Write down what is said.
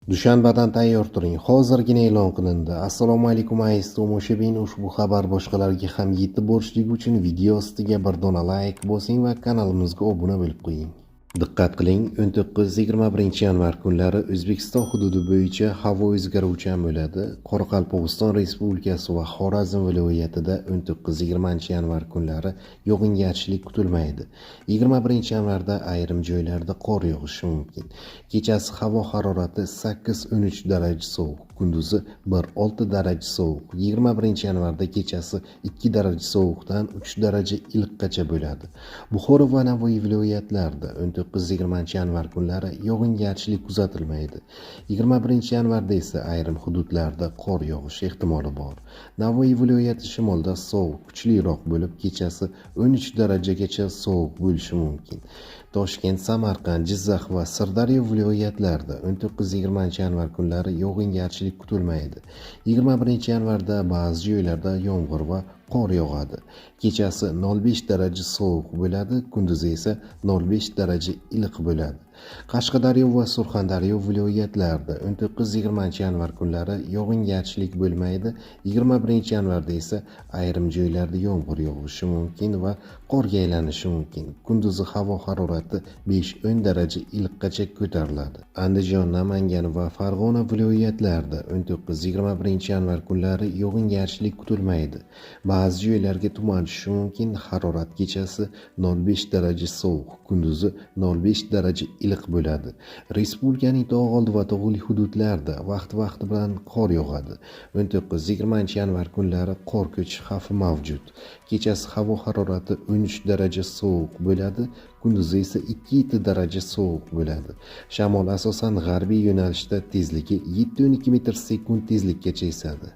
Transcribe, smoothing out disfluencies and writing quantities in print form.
Dushanbadan tayyor turing. Hozirgina e'lon qilindi. Assalomu alaykum aziz tomoshabin. Ushbu xabar boshqalarga ham yetib borishligi uchun video ostiga bir dona like bosing va kanalimizga obuna bo'lib qo'ying. Diqqat qiling, 19-21 yanvar kunlari O'zbekiston hududi bo'yicha havo o'zgaruvchan bo'ladi. Qoraqalpog'iston Respublikasi va Xorazm viloyatida 19-20 yanvar kunlari yog'ingarchilik kutilmaydi. 21 yanvarda ayrim joylarda qor yog'ishi mumkin. Kechasi havo harorati 8-13 daraja sovuq, kunduzi 1-6 daraja sovuq. 21 yanvarda kechasi 2 daraja sovuqdan 3 daraja iliqqacha bo'ladi. Buxoro va Navoiy viloyatlarida 19-20 yanvar kunlari yog'ingarchilik kuzatilmaydi. 21 yanvarda esa ayrim hududlarda qor yog'ishi ehtimoli bor. Navoiy viloyati shimolda sovuq kuchliroq bo'lib, kechasi 13 darajagacha sovuq bo'lishi mumkin. Toshkent, Samarqand, Jizzax va Sirdaryo viloyatlarida 19-20 yanvar kunlari yog'ingarchilik kutilmaydi. 21 yanvarda ba'zi joylarda yomg'ir va qor yog'adi. Kechasi 0,5 daraja sovuq bo'ladi, kunduzi esa 0,5 daraja iliq bo'ladi. Qashqadaryo va Surxondaryo viloyatlarida 19-20 yanvar kunlari yog'ingarchilik bo'lmaydi. 21 yanvarda esa ayrim joylarda yomg'ir yog'ishi mumkin va qorga aylanishi mumkin. Kunduzi havo harorati 5-10 daraja iliqqacha ko'tariladi. Andijon, Namangan va Farg'ona viloyatlarida 19-21 yanvar kunlari yog'ingarchilik kutilmaydi. Ba'zi joylarga tuman tushishi mumkin. Harorat kechasi 0,5 daraja sovuq, kunduzi 0,5 daraja iliq bo'ladi. Respublikaning tog' oldi va tog'li hududlarida vaqti bilan qor yog'adi. 19-20 yanvar kunlari qor ko'chishi xavfi mavjud. Kechasi havo harorati 13 daraja sovuq bo'ladi, kunduzi esa 2-7 daraja sovuq bo'ladi. Shamol asosan g'arbiy yo'nalishda tezligi 7-12 metr sekund tezlikkacha esadi.